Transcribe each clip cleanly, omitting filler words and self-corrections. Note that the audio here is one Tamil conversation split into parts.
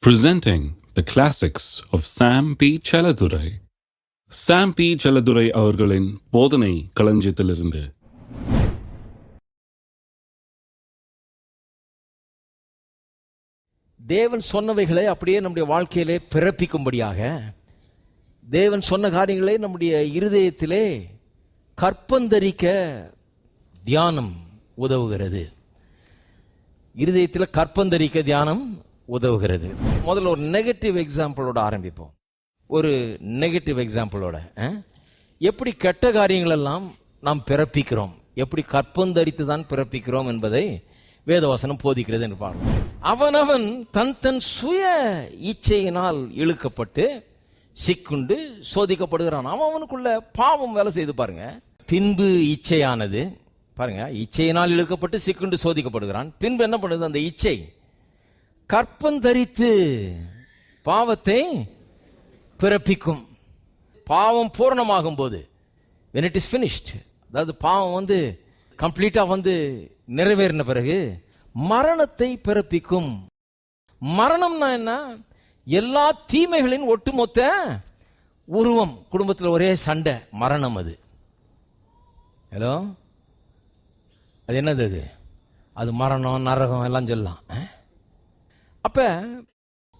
Presenting the classics of Sam P. Chaladurai. Sam P. Chaladurai அவர்களின் போதனை களஞ்சியத்திலிருந்து. தேவன் சொன்னவைகளை அப்படியே நம்முடைய வாழ்க்கையிலே பிறப்பிக்கும்படியாக, தேவன் சொன்ன காரியங்களை நம்முடைய இருதயத்திலே கற்பந்தரிக்க தியானம் உதவுகிறது. இருதயத்தில் கற்பந்தரிக்க தியானம் உதவுகிறது. முதல்ல ஒரு நெகட்டிவ் எக்ஸாம்பிளோட ஆரம்பிப்போம். ஒரு நெகட்டிவ் எக்ஸாம்பிளோட எப்படி கெட்ட காரியங்கள் எல்லாம் நாம் பிறப்பிக்கிறோம், எப்படி கற்பந்தரித்து தான் பிறப்பிக்கிறோம் என்பதை வேதவசனம் போதிக்கிறது என்று பார்ப்போம். அவனவன் தன் தன் சுய இச்சையினால் இழுக்கப்பட்டு சிக்குண்டு சோதிக்கப்படுகிறான். அவனுக்குள்ள பாவம் வேலை செய்து பாருங்க. பின்பு இச்சையானது பாருங்க, இச்சையினால் இழுக்கப்பட்டு சிக்குண்டு சோதிக்கப்படுகிறான். பின்பு என்ன பண்ணுது? அந்த இச்சை கற்பந்தரித்து பாவத்தை பிறப்பிக்கும். பாவம் பூரணமாகும் போது, when it is finished, அதாவது பாவம் கம்ப்ளீட்டா நிறைவேறின பிறகு மரணத்தை பிறப்பிக்கும். மரணம்னா என்ன? எல்லா தீமைகளின் ஒட்டுமொத்த உருவம். குடும்பத்தில் ஒரே சண்டை, மரணம். அது ஹலோ, அது என்னது? அது மரணம், நரகம் எல்லாம் சொல்லலாம். அப்ப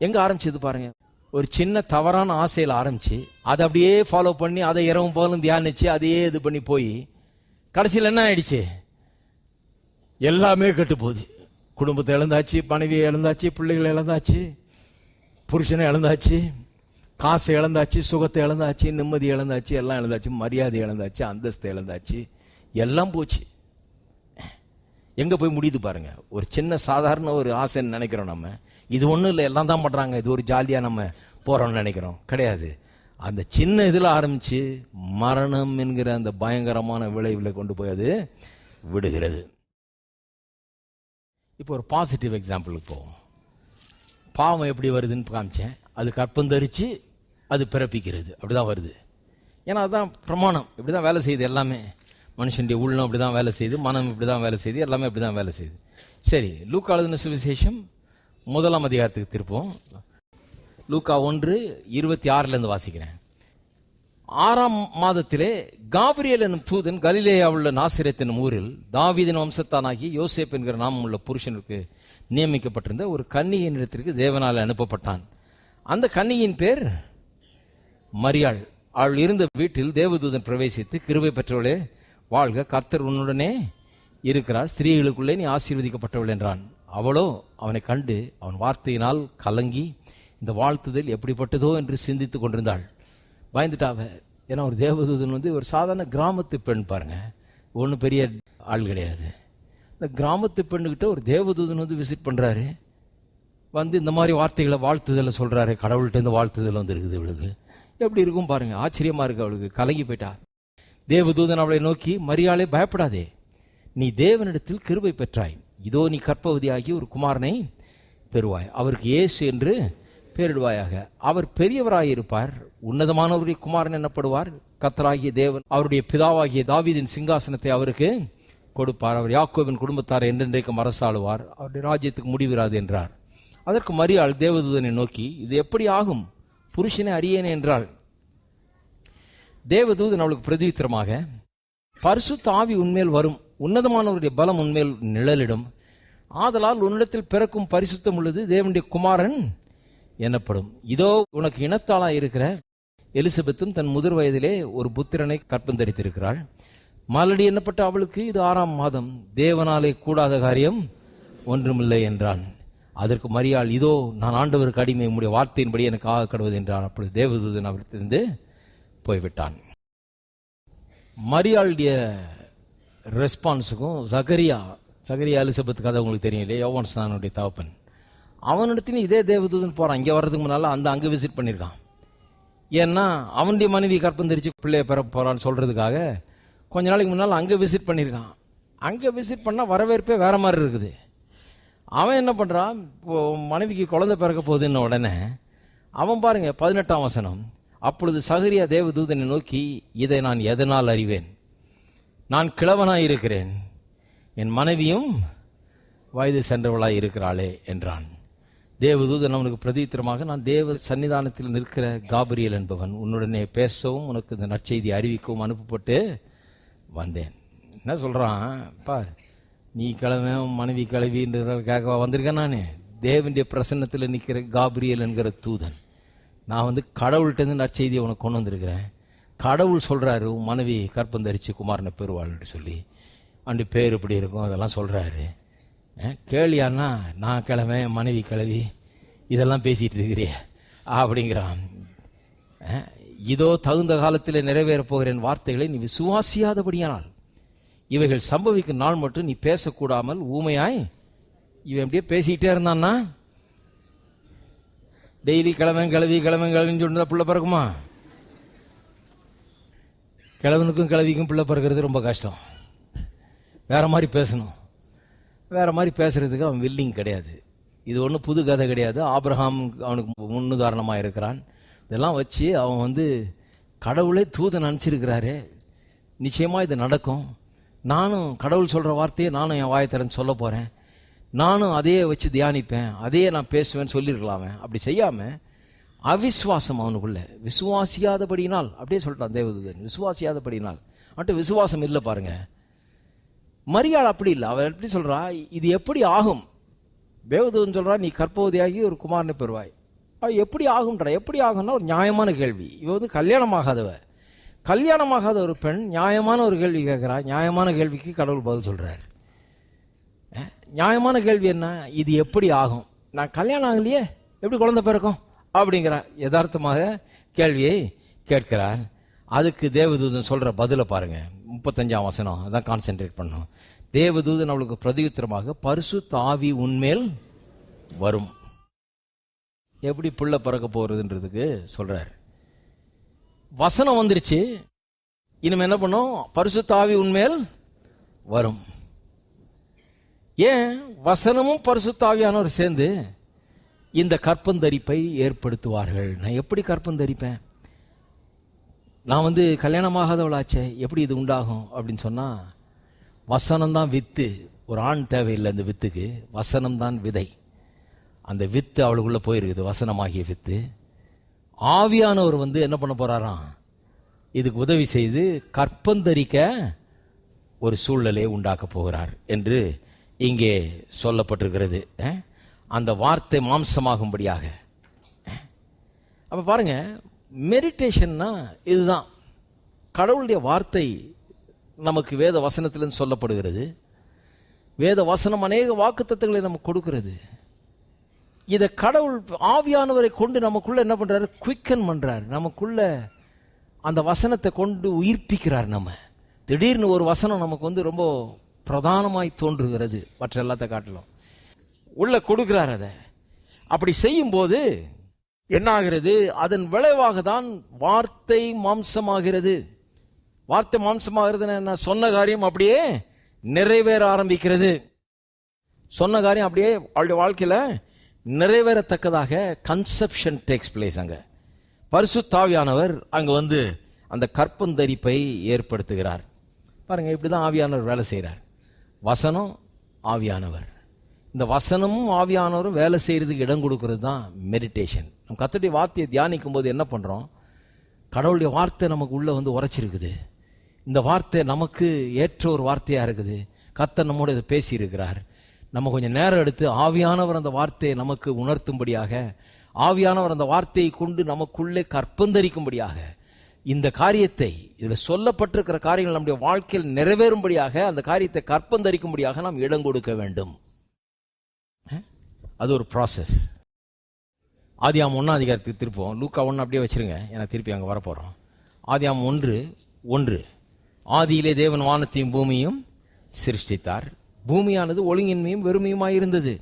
எங்க ஆரம்பிச்சது பாருங்க, ஒரு சின்ன தவறான ஆசையில் ஆரம்பிச்சு அதை அப்படியே ஃபாலோ பண்ணி அதை இரவும் போலும் தியானிச்சு அதையே இது பண்ணி போய் கடைசியில் என்ன ஆயிடுச்சு? எல்லாமே கெட்டு போகுது. குடும்பத்தை இழந்தாச்சு, மனைவியை இழந்தாச்சு, பிள்ளைகளை இழந்தாச்சு, புருஷனை இழந்தாச்சு, காசை இழந்தாச்சு, சுகத்தை இழந்தாச்சு, நிம்மதி இழந்தாச்சு, எல்லாம் இழந்தாச்சு, மரியாதை இழந்தாச்சு, அந்தஸ்தை இழந்தாச்சு, எல்லாம் போச்சு. எங்க போய் முடியுது பாருங்க. ஒரு சின்ன சாதாரண ஒரு ஆசைன்னு நினைக்கிறோம் நம்ம. இது ஒன்றும் இல்லை, எல்லாம் தான் பண்றாங்க, இது ஒரு ஜாலியா நம்ம போறோம்னு நினைக்கிறோம். கிடையாது. அந்த சின்ன இதில் ஆரம்பிச்சு மரணம் என்கிற அந்த பயங்கரமான விளைவில் கொண்டு போய் அது விடுகிறது. இப்போ ஒரு பாசிட்டிவ் எக்ஸாம்பிளுக்கு போவோம். பாவம் எப்படி வருதுன்னு காமிச்சேன். அது கற்பந்தரிச்சு அது பிறப்பிக்கிறது. அப்படிதான் வருது. ஏன்னா அதுதான் பிரமாணம். இப்படிதான் வேலை செய்யுது. எல்லாமே மனுஷனுடைய உள்ளம் இப்படிதான் வேலை செய்யுது, மனம் இப்படிதான் வேலை செய்யுது, எல்லாமே இப்படிதான் வேலை செய்யுது. சரி, லூக்கா எழுதின சுவிசேஷம் 1ஆம் அதிகாரத்துக்கு திருப்போம். லூக்கா 1:26 வாசிக்கிறேன். 6ஆம் மாதத்திலே காபிரியேல் என்னும் தூதன் கலிலேயாவில் உள்ள நாசரேத் என்னும் ஊரில் தாவீதின் வம்சத்தானாகி யோசேப் என்கிற நாமம் உள்ள புருஷனுக்கு நியமிக்கப்பட்டிருந்த ஒரு கன்னிகையின் இடத்திற்கு தேவனால் அனுப்பப்பட்டான். அந்த கன்னிகையின் பேர் மரியாள். அவள் இருந்த வீட்டில் தேவதூதன் பிரவேசித்து, கிருபை பெற்றவளே வாழ்க, கர்த்தர் உன்னுடனே இருக்கிறார், ஸ்திரீகளுக்குள்ளே நீ ஆசீர்வதிக்கப்பட்டவள் என்றான். அவளோ அவனை கண்டு அவன் வார்த்தையினால் கலங்கி இந்த வாழ்த்துதல் எப்படிப்பட்டதோ என்று சிந்தித்து கொண்டிருந்தாள். பயந்துட்டாவ. ஏன்னா ஒரு தேவதூதன் ஒரு சாதாரண கிராமத்து பெண் பாருங்க, ஒன்றும் பெரிய ஆள் கிடையாது. இந்த கிராமத்து பெண்ணுக்கிட்ட ஒரு தேவதூதன் விசிட் பண்றாரு. இந்த மாதிரி வார்த்தைகளை வாழ்த்துதலை சொல்றாரு. கடவுள்கிட்ட இந்த வாழ்த்துதல் இருக்குது. இவளுக்கு எப்படி இருக்கும் பாருங்க, ஆச்சரியமா இருக்கு. அவளுக்கு கலங்கி போயிட்டா. தேவதூதன் அவளை நோக்கி, மரியாளே பயப்படாதே, நீ தேவனிடத்தில் கிருபை பெற்றாய், இதோ நீ கர்ப்பவதியாகி ஒரு குமாரனை பெறுவாய், அவருக்கு இயேசு என்று பெயரிடுவாயாக. அவர் பெரியவராயிருப்பார், உன்னதமானவருடைய குமாரன் எனப்படுவார். கர்த்தராகிய தேவன் அவருடைய பிதாவாகிய தாவீதின் சிங்காசனத்தை அவருக்கு கொடுப்பார். அவர் யாக்கோபின் குடும்பத்தார் என்றென்றைக்கும் அரசாளுவார், அவருடைய ராஜ்யத்துக்கு முடிவிராது என்றார். அதற்கு மரியாள் தேவதூதனை நோக்கி, இது எப்படி ஆகும், புருஷனை அறியேனே என்றாள். தேவதூதன் அவளுக்கு பிரதியுத்தரமாக, பரிசுத்த ஆவி உன்மேல் வரும், உன்னதமானவருடைய பலம் உன்மேல் நிழலிடும், ஆதலால் உன்னிடத்தில் பிறக்கும் பரிசுத்தம் உள்ளது தேவனுடைய குமாரன் எனப்படும். இதோ உனக்கு இனத்தாளா இருக்கிற எலிசபெத்தும் தன் முதிர் வயதிலே ஒரு புத்திரனை கற்பந்தரித்திருக்கிறாள். மலடி என்னப்பட்ட அவளுக்கு இது 6ஆம் மாதம், தேவனாலே கூடாத காரியம் ஒன்றுமில்லை என்றான். அதற்கு மரியாள், இதோ நான் ஆண்டவருக்கு அடிமை, உம்முடைய வார்த்தையின்படி எனக்கு ஆக கடவுது என்றான். அப்பொழுது தேவதூதன் அவரிடத்திலிருந்து போய்விட்டான். மரியாளுடைய ரெஸ்பான்ஸுக்கும் சகரியா எலிசபெத் கதை உங்களுக்கு தெரியும் இல்லையா, யோவான் ஸ்நானனுடைய தகப்பன், அவனிடத்திலும் இதே தேவதூதன் போறான். இங்கே வர்றதுக்கு முன்னால அங்கே விசிட் பண்ணியிருக்கான். ஏன்னா அவனுடைய மனைவி கற்பந்தரிச்சு பிள்ளைய பெற போறான்னு சொல்றதுக்காக கொஞ்ச நாளைக்கு முன்னால் அங்கே விசிட் பண்ணியிருக்கான். அங்கே விசிட் பண்ணால் வரவேற்பே வேற மாதிரி இருக்குது. அவன் என்ன பண்றான், மனைவிக்கு குழந்தை பிறக்க போகுதுன்னு உடனே அவன் பாருங்க 18ஆம் வசனம், அப்பொழுது சகரியா தேவதூதனை நோக்கி, இதை நான் எதனால் அறிவேன், நான் கிழவனாயிருக்கிறேன், என் மனைவியும் வயது சென்றவளாய் இருக்கிறாளே என்றான். தேவதூதன் அவனுக்கு பிரதித்திரமாக, நான் தேவ சன்னிதானத்தில் நிற்கிற காபிரியல் என்பவன், உன்னுடனே பேசவும் உனக்கு இந்த நற்செய்தி அறிவிக்கவும் அனுப்பப்பட்டு வந்தேன். என்ன சொல்றான் பார், நீ கிளம்ப மனைவி கிளவின்றதுக்காக வந்திருக்கேன். நான் தேவனுடைய பிரசன்னத்தில் நிற்கிற காபிரியல் என்கிற தூதன், நான் கடவுள்கிட்ட நற்செய்தியை உனக்கு கொண்டு வந்திருக்கிறேன். கடவுள் சொல்றாரு, உன் மனைவி கற்பந்தரிச்சு குமாரனை பெறுவாள்னு சொல்லி, அண்டு பேர் இப்படி இருக்கும் அதெல்லாம் சொல்றாரு. கேளியான்னா, நான் கிழமை மனைவி கிளவி இதெல்லாம் பேசிட்டு இருக்கிறிய அப்படிங்கிறான். இதோ தகுந்த காலத்தில் நிறைவேறப் போகிறேன் வார்த்தைகளை நீ விசுவாசியாதபடியானால் இவைகள் சம்பவிக்கும் நாள் மட்டும் நீ பேசக்கூடாமல் ஊமையாய். இவன் அப்படியே பேசிக்கிட்டே இருந்தான்னா, டெய்லி கிழமைன்னு சொன்னா பிள்ளை பிறக்குமா? கிழவனுக்கும் கிழவிக்கும் பிள்ளை பிறக்கிறது ரொம்ப கஷ்டம். வேற மாதிரி பேசணும். வேற மாதிரி பேசுறதுக்கு அவன் வில்லிங் கிடையாது. இது ஒன்றும் புது கதை கிடையாது. ஆபிரகாம் அவனுக்கு முன்னுதாரணமாக இருக்கிறான். இதெல்லாம் வச்சு அவன் கடவுளே தூதன் அனுப்பிச்சிருக்கிறாரு, நிச்சயமாக இது நடக்கும், நானும் கடவுள் சொல்கிற வார்த்தையை நானும் என் வாயை திறந்து சொல்ல போகிறேன், நானும் அதையே வச்சு தியானிப்பேன், அதையே நான் பேசுவேன்னு சொல்லியிருக்கலாமே. அப்படி செய்யாமல் அவிசுவாசம் அவனுக்குள்ள, விசுவாசியாதபடினால், அப்படியே சொல்லிட்டான் தேவதூதன், விசுவாசியாதபடினால். மட்டும் விசுவாசம் இல்லை பாருங்க. மரியாள் அப்படி இல்லை. அவன் எப்படி சொல்றா, இது எப்படி ஆகும்? தேவதூதன் சொல்றா, நீ கர்ப்பவதியாகி ஒரு குமாரனை பெறுவாய். அவ எப்படி ஆகும்ன்றா. எப்படி ஆகும்னா ஒரு நியாயமான கேள்வி. இவ கல்யாணமாகாத ஒரு பெண் நியாயமான ஒரு கேள்வி கேட்கிறா. நியாயமான கேள்விக்கு கடவுள் பதில் சொல்றாரு. நியாயமான கேள்வி என்ன? இது எப்படி ஆகும்? நான் கல்யாணம் ஆகலையே, எப்படி குழந்தை பிறக்கும் அப்படிங்கிற யதார்த்தமாக கேள்வியை கேட்கிறார். அதுக்கு தேவதூதன் சொல்ற பதிலை பாருங்க. 35ஆம் வசனம், அதான் கான்சென்ட்ரேட் பண்ணும். தேவதூதன் அவளுக்கு பிரதியுத்தரமாக, பரிசுத்த ஆவி உன்மேல் வரும். எப்படி புள்ள பிறக்க போறதுன்றதுக்கு சொல்றாரு. வசனம் வந்துருச்சு, இனிமே என்ன பண்ணும்? பரிசுத்த ஆவி உன்மேல் வரும். ஏன்? வசனமும் பரிசுத்த ஆவியானவர் சேர்ந்து இந்த கற்பந்தரிப்பை ஏற்படுத்துவார்கள். நான் எப்படி கற்பந்தரிப்பேன்? நான் கல்யாணமாகாதவளாச்சே, எப்படி இது உண்டாகும் அப்படின்னு சொன்னா, வசனம்தான் வித்து. ஒரு ஆண் தேவையில்லை இந்த வித்துக்கு, வசனம்தான் விதை. அந்த வித்து அவளுக்குள்ள போயிருக்குது, வசனமாகிய வித்து. ஆவியானவர் என்ன பண்ண போறாராம்? இதுக்கு உதவி செய்து கற்பந்தரிக்க ஒரு சூழ்நிலையை உண்டாக்க போகிறார் என்று இங்கே சொல்லப்பட்டிருக்கிறது. அந்த வார்த்தை மாம்சமாகும்படியாக. அப்ப பாருங்க, மெடிடேஷன்னா இதுதான். கடவுளுடைய வார்த்தை நமக்கு வேத வசனத்திலிருந்து சொல்லப்படுகிறது. வேத வசனம் அநேக வாக்குத்தத்தங்களை நமக்கு கொடுக்கிறது. இதை கடவுள் ஆவியானவரை கொண்டு நமக்குள்ள என்ன பண்றாரு? குயிக்கன் பண்றாரு. நமக்குள்ள அந்த வசனத்தை கொண்டு உயிர்ப்பிக்கிறார். நம்ம திடீர்னு ஒரு வசனம் நமக்கு ரொம்ப பிரதானமாய் தோன்றுகிறது, மற்ற எல்லாத்த காட்டிலும் உள்ள கொடுக்கிறார். அதை அப்படி செய்யும் போது என்ன ஆகிறது? அதன் விளைவாக தான் வார்த்தை மாம்சமாகிறது. வார்த்தை மாம்சமாகிறதுன்னு என்ன? சொன்ன காரியம் அப்படியே நிறைவேற ஆரம்பிக்கிறது. சொன்ன காரியம் அப்படியே அவளுடைய வாழ்க்கையில நிறைவேறத்தக்கதாக கன்செப்ஷன் டேக்ஸ் பிளேஸ். அங்க பரிசுத்த ஆவியானவர் அங்க அந்த கற்பந்தரிப்பை ஏற்படுத்துகிறார். பாருங்க, இப்படிதான் ஆவியானவர் வேலை செய்கிறார். வசனம், ஆவியானவர். இந்த வசனமும் ஆவியானவரும் வேலை செய்யறதுக்கு இடம் கொடுக்கறது தான் மெடிடேஷன். நம்ம கர்த்தருடைய வார்த்தையை தியானிக்கும் போது என்ன பண்றோம்? கடவுளுடைய வார்த்தை நமக்கு உள்ள உரைச்சிருக்குது. இந்த வார்த்தை நமக்கு ஏற்ற ஒரு வார்த்தையா இருக்குது. கர்த்தர் நம்மோடு இதை பேசி இருக்கிறார். நம்ம கொஞ்சம் நேரம் எடுத்து ஆவியானவர் அந்த வார்த்தையை நமக்கு உணர்த்தும்படியாக, ஆவியானவர் அந்த வார்த்தையை கொண்டு நமக்குள்ளே கற்பந்தரிக்கும்படியாக, இந்த காரியத்தை, இதில் சொல்லப்பட்டிருக்கிற காரியங்கள் நம்முடைய வாழ்க்கையில் நிறைவேறும்படியாக, அந்த காரியத்தை கற்பந்தரிக்கும்படியாக நாம் இடம் கொடுக்க வேண்டும். அது ஒரு ப்ராசஸ். ஆதியாகமம் 1ஆம் அதிகாரத்துக்கு திருப்போம். லூக்கா 1 அப்படியே வச்சிருங்க, ஏன்னா திருப்பி அங்கே வரப்போகிறோம். ஆதியாகமம் 1:1. ஆதியிலே தேவன் வானத்தையும் பூமியும் சிருஷ்டித்தார். பூமியானது ஒழுங்கின்மையும் வெறுமையுமாய் இருந்தது.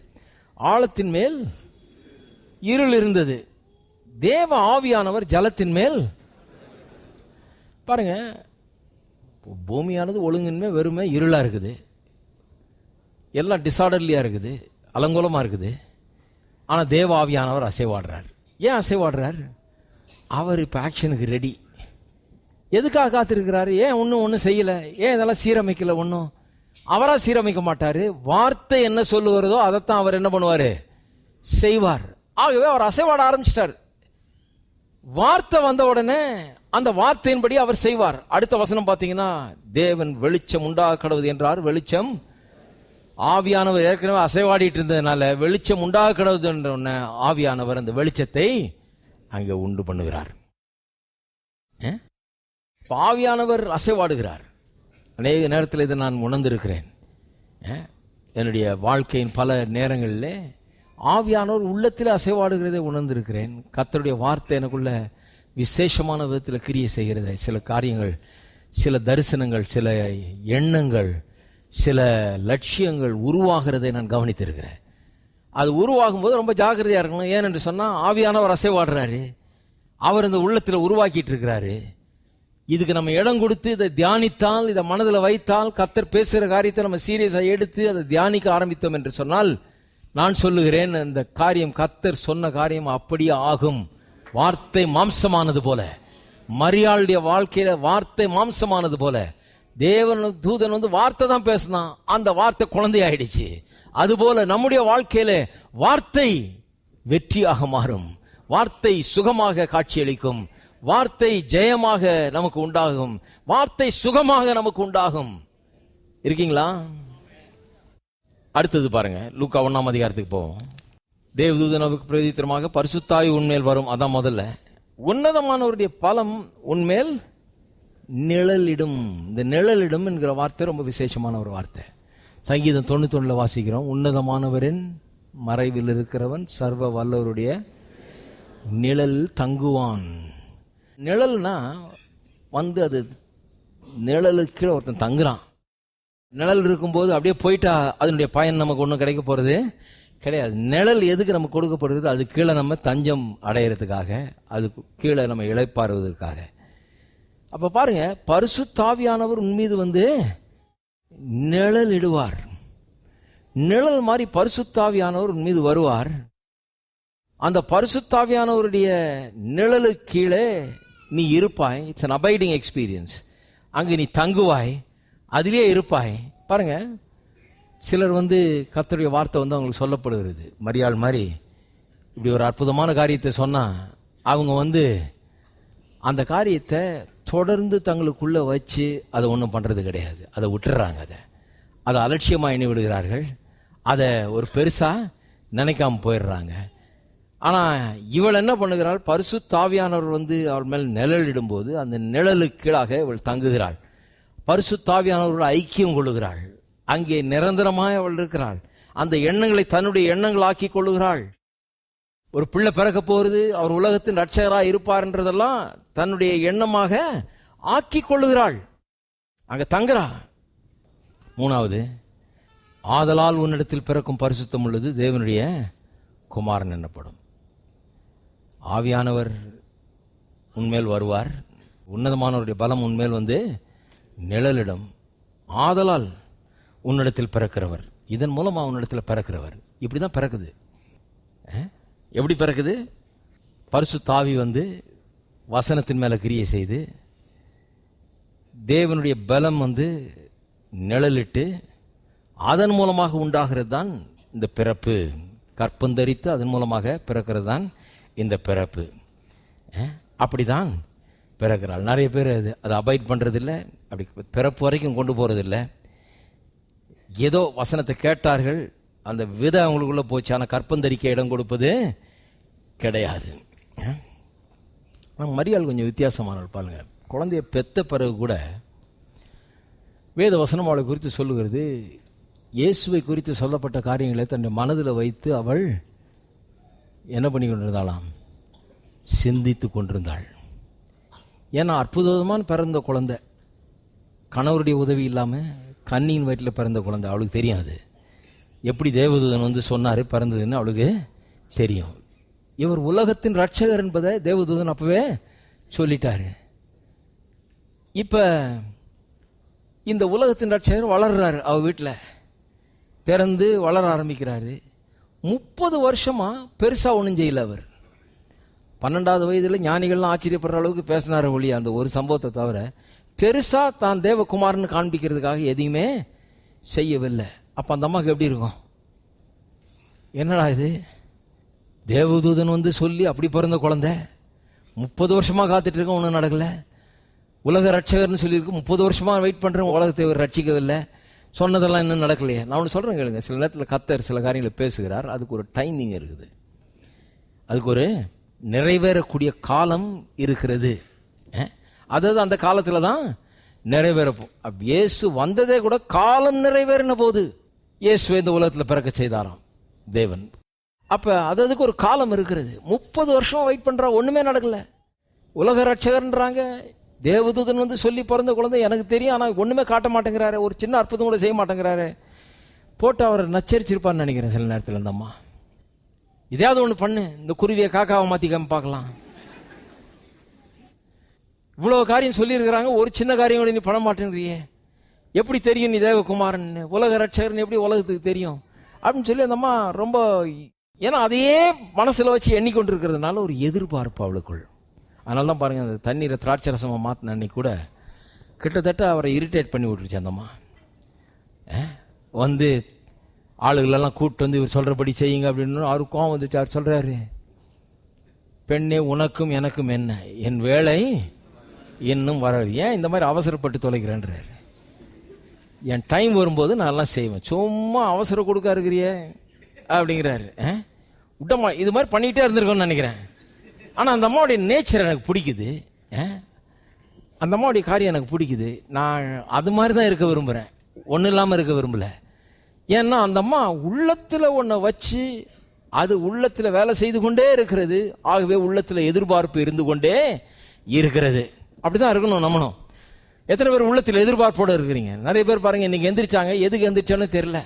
ஆழத்தின் மேல் இருள் இருந்தது. தேவ ஆவியானவர் ஜலத்தின் மேல். பாருங்க, பூமியானது ஒழுங்கின்மை வெறுமை இருளா இருக்குது, எல்லாம் டிசார்டர்லியா இருக்குது, அலங்கோலமா இருக்குது. ஆனா தேவ ஆவியானவர் அசைவாடுறார். ஏன் அசைவாடுறார்? அவர் இப்ப ஆக்ஷனுக்கு ரெடி. எதுக்காக காத்திருக்கிறாரு? ஏன் ஒன்னும் செய்யல? ஏன் இதெல்லாம் சீரமைக்கல? ஒன்னும் அவரா சீரமைக்க மாட்டாரு. வார்த்தை என்ன சொல்லுகிறதோ அதைத்தான் அவர் என்ன பண்ணுவாரு? செய்வார். ஆகவே அவர் அசைவாட ஆரம்பிச்சிட்டார். வார்த்தை வந்த உடனே அந்த வார்த்தையின்படி அவர் செய்வார். அடுத்த வசனம் பார்த்தீங்கன்னா, தேவன் வெளிச்சம் உண்டாக கடவுது என்றார். வெளிச்சம், ஆவியானவர் ஏற்கனவே அசைவாடிட்டு இருந்ததுனால வெளிச்சம் உண்டாக கடவுது என்ற உடனே ஆவியானவர் அந்த வெளிச்சத்தை அங்கே உண்டு பண்ணுகிறார். ஆவியானவர் அசைவாடுகிறார். அநேக நேரத்தில் இதை நான் உணர்ந்திருக்கிறேன். என்னுடைய வாழ்க்கையின் பல நேரங்களில் ஆவியானவர் உள்ளத்தில் அசைவாடுகிறதை உணர்ந்திருக்கிறேன். கர்த்தருடைய வார்த்தை எனக்குள்ள விசேஷமான விதத்தில் கிரியை செய்கிறது. சில காரியங்கள், சில தரிசனங்கள், சில எண்ணங்கள், சில லட்சியங்கள் உருவாகிறதை நான் கவனித்திருக்கிறேன். அது உருவாகும் போது ரொம்ப ஜாக்கிரதையாக இருக்கணும். ஏனென்று சொன்னால் ஆவியானவர் அசைவாடுறாரு, அவர் இந்த உள்ளத்தில் உருவாக்கிட்டு இருக்கிறாரு. இதுக்கு நம்ம இடம் கொடுத்து இதை தியானித்தால், இதை மனதில் வைத்தால், கர்த்தர் பேசுகிற காரியத்தை நம்ம சீரியஸாக எடுத்து அதை தியானிக்க ஆரம்பித்தோம் என்று சொன்னால், நான் சொல்லுகிறேன், இந்த காரியம், கர்த்தர் சொன்ன காரியம் அப்படியே ஆகும். வார்த்தை மாம்சமானது போல, மரியாளுடைய வாழ்க்கையில வார்த்தை மாம்சமானது போல, தேவன் தூதன் வார்த்தை தான் பேசினான், அந்த வார்த்தை குழந்தை ஆயிடுச்சு. அதுபோல நம்முடைய வாழ்க்கையில வார்த்தை வெற்றியாக மாறும், வார்த்தை சுகமாக காட்சியளிக்கும், வார்த்தை ஜெயமாக நமக்கு உண்டாகும், வார்த்தை சுகமாக நமக்கு உண்டாகும். இருக்கீங்களா? அடுத்தது பாருங்க, லூக்கா 1ஆம் அதிகாரத்துக்கு போவோம். தேவதூதன் அவருக்கு பிரதித்திரமாக, பரிசுத்தாவி உன்மேல் வரும். அதான் முதல்ல. உன்னதமானவருடைய பலம் உன்மேல் நிழலிடும். இந்த நிழலிடும் என்கிற வார்த்தை ரொம்ப விசேஷமான ஒரு வார்த்தை. சங்கீதம் 91 வாசிக்கிறோம், உன்னதமானவரின் மறைவில் இருக்கிறவன் சர்வ வல்லவருடைய நிழல் தங்குவான். நிழல்னா அது நிழலுக்கு ஒருத்தன் தங்குறான். நிழல் இருக்கும்போது அப்படியே போயிட்டா அதனுடைய பயன் நமக்கு ஒன்றும் கிடைக்க போறது கிடையாது. நிழல் எதுக்கு நமக்கு கொடுக்கப்படுறது? அது கீழே நம்ம தஞ்சம் அடையிறதுக்காக, அது கீழே நம்ம இளைப்பாறுவதற்காக. அப்ப பாருங்க, பரிசுத்தாவியானவர் உன் மீது நிழல் இடுவார். நிழல் மாதிரி பரிசுத்தாவியானவர் உன் மீது வருவார். அந்த பரிசுத்தாவியானவருடைய நிழலுக்கு கீழே நீ இருப்பாய். It's an abiding experience. அங்கு நீ தங்குவாய், அதிலே இருப்பாய். பாருங்க, சிலர் கர்த்தருடைய வார்த்தை அவங்களுக்கு சொல்லப்படுகிறது. மரியாள் மாதிரி இப்படி ஒரு அற்புதமான காரியத்தை சொன்னா அவங்க அந்த காரியத்தை தொடர்ந்து தங்களுக்குள்ள வச்சு அதை ஒன்றும் பண்றது கிடையாது. அதை விட்டுறாங்க, அதை அலட்சியமாக எண்ணி விடுகிறார்கள், அதை ஒரு பெருசா நினைக்காம போயிடுறாங்க. ஆனா இவள் என்ன பண்ணுகிறாள்? பரிசுத்தாவியானவர் அவள் மேல் நிழலிடும்போது அந்த நிழலுக்கு கீழாக இவள் தங்குகிறாள். பரிசுத்தாவியானவரோட ஐக்கியம் கொள்ளுகிறாள். அங்கே நிரந்தரமாய் அவள் இருக்கிறாள். அந்த எண்ணங்களை தன்னுடைய எண்ணங்கள் ஆக்கி கொள்ளுகிறாள். ஒரு பிள்ளை பிறக்க போகிறது, அவர் உலகத்தின் ரட்சகராக இருப்பார் என்றதெல்லாம் தன்னுடைய எண்ணமாக ஆக்கி கொள்ளுகிறாள். அங்க தங்குறா. 3வது, ஆதலால் உன்னிடத்தில் பிறக்கும் பரிசுத்தம் உள்ளது தேவனுடைய குமாரன் என்னப்படும். ஆவியானவர் உன்மேல் வருவார். உன்னதமானவருடைய பலம் உன்மேல் நிழலிடும். ஆதலால் உன்னிடத்தில் பிறக்கிறவர், இதன் மூலமா உன்னிடத்தில் பிறக்கிறவர். இப்படிதான் பிறக்குது. எப்படி பிறக்குது? பரிசுத்தாவி வசனத்தின் மேல கிரியை செய்து, தேவனுடைய பலம் நிழலிட்டு, அதன் மூலமாக உண்டாகிறது தான் இந்த பிறப்பு. கற்பந்தரித்து அதன் மூலமாக பிறக்கிறது தான் இந்த பிறப்பு. அப்படிதான் பிறக்கிறாள். நிறைய பேர் அதை அபாய்ட் பண்றதில்லை, அப்படி பிறப்பு வரைக்கும் கொண்டு போறதில்லை. ஏதோ வசனத்தை கேட்டார்கள், அந்த விதை அவங்களுக்குள்ள போச்சு, ஆனால் கற்பந்தரிக்க இடம் கொடுப்பது கிடையாது. மரியாள் கொஞ்சம் வித்தியாசமானவள். பாருங்க, குழந்தைய பெத்த பிறகு கூட வேத வசனம் அவளை குறித்து சொல்லுகிறது. இயேசுவை குறித்து சொல்லப்பட்ட காரியங்களை தன்னுடைய மனதில் வைத்து அவள் என்ன பண்ணி கொண்டிருந்தாளாம்? சிந்தித்து கொண்டிருந்தாள். ஏன்னா அற்புதமான பிறந்த குழந்தை, கணவருடைய உதவி இல்லாமல் கண்ணியின் வயிற்றில் பிறந்த குழந்தை. அவளுக்கு தெரியாது எப்படி தேவதூதன் சொன்னார் பிறந்ததுன்னு அவளுக்கு தெரியும். இவர் உலகத்தின் ரட்சகர் என்பதை தேவதூதன் அப்பவே சொல்லிட்டாரு. இப்ப இந்த உலகத்தின் ரட்சகர் வளர்றாரு, அவ வீட்டில் பிறந்து வளர ஆரம்பிக்கிறாரு. 30 வருஷமா பெருசா ஒன்றும் செய்யல. அவர் 12வது வயதில் ஞானிகள்லாம் ஆச்சரியப்படுற அளவுக்கு பேசினார் ஒழிய, அந்த ஒரு சம்பவத்தை தவிர பெருசா தான் தேவகுமாரன் காண்பிக்கிறதுக்காக எதையுமே செய்யவில்லை. அப்ப அந்த அம்மாவுக்கு எப்படி இருக்கும்? என்னடா இது, தேவதூதன் வந்து சொல்லி அப்படி பிறந்த குழந்தை 30 வருஷமா காத்துட்டு இருக்க, ஒன்றும் நடக்கல. உலக ரட்சகர்னு சொல்லியிருக்கு, 30 வருஷமா வெயிட் பண்றேன், உலகத்தை ரட்சிக்கவில்லை. சொன்னதெல்லாம் இன்னும் நடக்கலையே. நான் ஒன்று சொல்றேன் கேளுங்க. சில நேரத்தில் கர்த்தர் சில காரியங்களை பேசுகிறார், அதுக்கு ஒரு டைமிங் இருக்குது, அதுக்கு ஒரு நிறைவேறக்கூடிய காலம் இருக்கிறது. அதாவது அந்த காலத்தில் தான் நிறைவேறப்போம். இயேசு வந்ததே கூட காலம் நிறைவேறின போது இயேசுவை இந்த உலகத்தில் பிறக்க செய்தாராம் தேவன். அப்ப அதுக்கு ஒரு காலம் இருக்கிறது. 30 வருஷம் வெயிட் பண்றா, ஒண்ணுமே நடக்கல. உலக ரட்சகர்ன்றாங்க, தேவதூதன் வந்து சொல்லி பிறந்த குழந்தை எனக்கு தெரியும், ஆனால் ஒண்ணுமே காட்ட மாட்டேங்கிறாரு, ஒரு சின்ன அற்புதம் கூட செய்ய மாட்டேங்கிறாரு. போட்டு அவர் நச்சரிச்சிருப்பான்னு நினைக்கிறேன் சில நேரத்தில். இந்த அம்மா இதையாவது ஒன்று பண்ணு, இந்த குருவியை காக்காவை மாத்திக்காம பார்க்கலாம். இவ்வளவு காரியம் சொல்லியிருக்கிறாங்க, ஒரு சின்ன காரியம் கூட நீ பண்ண மாட்டேங்கிறியே, எப்படி தெரியும் நீ தேவகுமாரன், உலக ரட்சகர்னு எப்படி உலகத்துக்கு தெரியும் அப்படின்னு சொல்லி அந்த அம்மா ரொம்ப, ஏன்னா அதையே மனசுல வச்சு எண்ணிக்கொண்டு இருக்கிறதுனால ஒரு எதிர்பார்ப்பு அவளுக்குள். அதனால தான் பாருங்க, அந்த தண்ணீரை திராட்சை ரசமா மாத்தின அன்னைக்கு கூட கிட்டத்தட்ட அவரை இரிட்டேட் பண்ணி விட்டுருச்சு அந்த அம்மா. வந்து ஆளுகளெல்லாம் கூப்பிட்டு வந்து இவர் சொல்றபடி செய்யுங்க அப்படின்னு அவரு கோவம் வந்துச்சு. அவர் சொல்றாரு, பெண்ணே உனக்கும் எனக்கும் என்ன, என் வேலை இன்னும் வர, ஏன் இந்த மாதிரி அவசரப்பட்டு தொலைக்கிறேன்றாரு. என் டைம் வரும்போது நான் எல்லாம் செய்வேன், சும்மா அவசரம் கொடுக்க இருக்கிறியே அப்படிங்கிறாரு. விட்டமா இது மாதிரி பண்ணிக்கிட்டே இருந்திருக்கோன்னு நினைக்கிறேன். ஆனால் அந்த அம்மாவுடைய நேச்சர் எனக்கு பிடிக்குது, அந்த அம்மாவுடைய காரியம் எனக்கு பிடிக்குது. நான் அது மாதிரி தான் இருக்க விரும்புகிறேன், ஒன்றும் இல்லாமல் இருக்க விரும்பல. ஏன்னா அந்த அம்மா உள்ளத்தில் ஒன்றை வச்சு அது உள்ளத்தில் வேலை செய்து கொண்டே இருக்கிறது. ஆகவே உள்ளத்தில் எதிர்பார்ப்பு இருந்து கொண்டே இருக்கிறது. அப்படிதான் இருக்கணும் நம்மளும். எத்தனை பேர் உள்ளத்தில் எதிர்பார்ப்போடு இருக்கிறீங்க? நிறைய பேர் பாருங்க, இன்னைக்கு எந்திரிச்சாங்க, எதுக்கு எந்திரிச்சோன்னு தெரியல.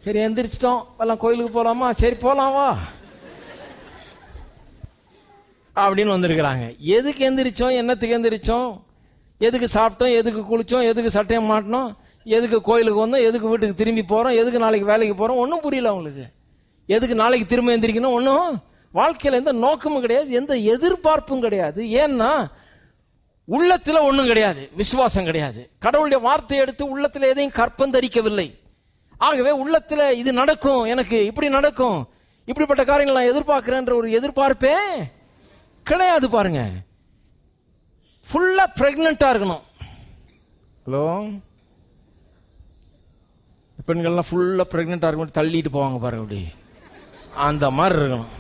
சரி எந்திரிச்சிட்டோம், எல்லாம் கோயிலுக்கு போகலாமா, சரி போகலாம் வா அப்படின்னு வந்திருக்கிறாங்க. எதுக்கு எந்திரிச்சோம், என்னத்துக்கு எந்திரிச்சோம், எதுக்கு சாப்பிட்டோம், எதுக்கு குளிச்சோம், எதுக்கு சட்டையை மாட்டினோம், எதுக்கு கோயிலுக்கு வந்தோம், எதுக்கு வீட்டுக்கு திரும்பி போகிறோம், எதுக்கு நாளைக்கு வேலைக்கு போகிறோம், ஒன்றும் புரியல அவங்களுக்கு. எதுக்கு நாளைக்கு திரும்ப எந்திரிக்கணும், ஒன்றும் வாழ்க்கையில் எந்த நோக்கமும் கிடையாது, எந்த எதிர்பார்ப்பும் கிடையாது. ஏன்னா உள்ளத்தில் ஒன்றும் கிடையாது, விசுவாசம் கிடையாது. கடவுளுடைய வார்த்தையை எடுத்து உள்ளத்தில் எதையும் கற்பந்தரிக்கவில்லை. ஆகவே உள்ளத்தில் இது நடக்கும், எனக்கு இப்படி நடக்கும், இப்படிப்பட்ட காரியங்கள் நான் எதிர்பார்க்கிறேன்ற ஒரு எதிர்பார்ப்பே கிடையாது. பாருங்க, ஃபுல்லா பிரெக்னண்டா இருக்கணும். ஹலோ, பெண்கள்லாம் ஃபுல்லா பிரெக்னண்டா இருக்கணும், தள்ளிட்டு போவாங்க பாருங்க, அப்படி அந்த மாதிரி இருக்கணும்.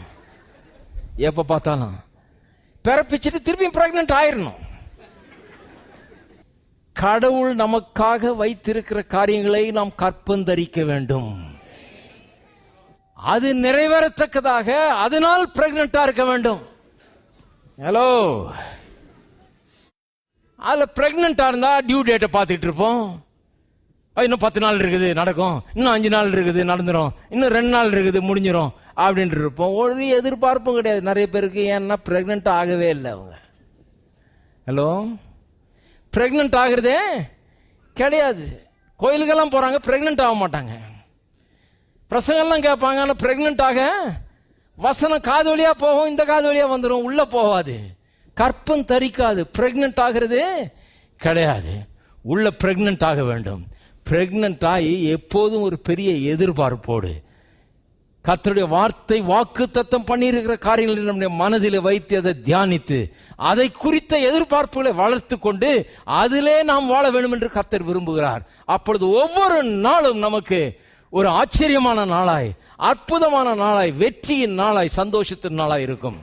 எப்ப பார்த்தாலும் பிறப்பிச்சுட்டு திருப்பி பிரெக்னன்ட் ஆயிரணும். கடவுள் நமக்காக வைத்திருக்கிற காரியங்களை நாம் கற்பந்தரிக்க வேண்டும், அது நிறைவேறத்தக்கதாக, அதனால் பிரெக்னண்டா இருக்க வேண்டும். ஹலோ, அதுல பிரெக்னண்டா இருந்தா டியூ டேட்டை பார்த்துட்டு இருப்போம். இன்னும் 10 நாள் இருக்குது நடக்கும், இன்னும் 5 நாள் இருக்குது நடந்துரும், இன்னும் 2 நாள் இருக்குது முடிஞ்சிடும் அப்படின்ட்டு இருப்போம். ஒரு எதிர்பார்ப்பும் கிடையாது நிறைய பேருக்கு. ஏன்னா பிரெக்னன்ட் ஆகவே இல்லை அவங்க. ஹலோ, பிரெக்னன்ட் ஆகுறதே கிடையாது. கோயிலுக்கெல்லாம் போறாங்க, பிரெக்னன்ட் ஆக மாட்டாங்க. பிரசங்கெல்லாம் கேட்பாங்க, ஆனால் பிரெக்னன்ட் ஆக வசனம் காது வழியா போகும், இந்த காது வழியா வந்துடும், உள்ள போகாது, கற்பம் தரிக்காது. பிரெக்னன்ட் ஆகிறது கிடையாது, உள்ள பிரெக்னன்ட் ஆக வேண்டும். பிரெக்னன்ட் ஆகி எப்போதும் ஒரு பெரிய எதிர்பார்ப்போடு கர்த்தருடைய வார்த்தை வாக்கு தத்தம் பண்ணியிருக்கிற காரியங்களை நம்முடைய மனதில் வைத்து அதை தியானித்து அதை குறித்த எதிர்பார்ப்புகளை வளர்த்து கொண்டு அதிலே நாம் வாழ வேண்டும் என்று கர்த்தர் விரும்புகிறார். அப்பொழுது ஒவ்வொரு நாளும் நமக்கு ஒரு ஆச்சரியமான நாளாய், அற்புதமான நாளாய், வெற்றியின் நாளாய், சந்தோஷத்தின் நாளாய் இருக்கும்.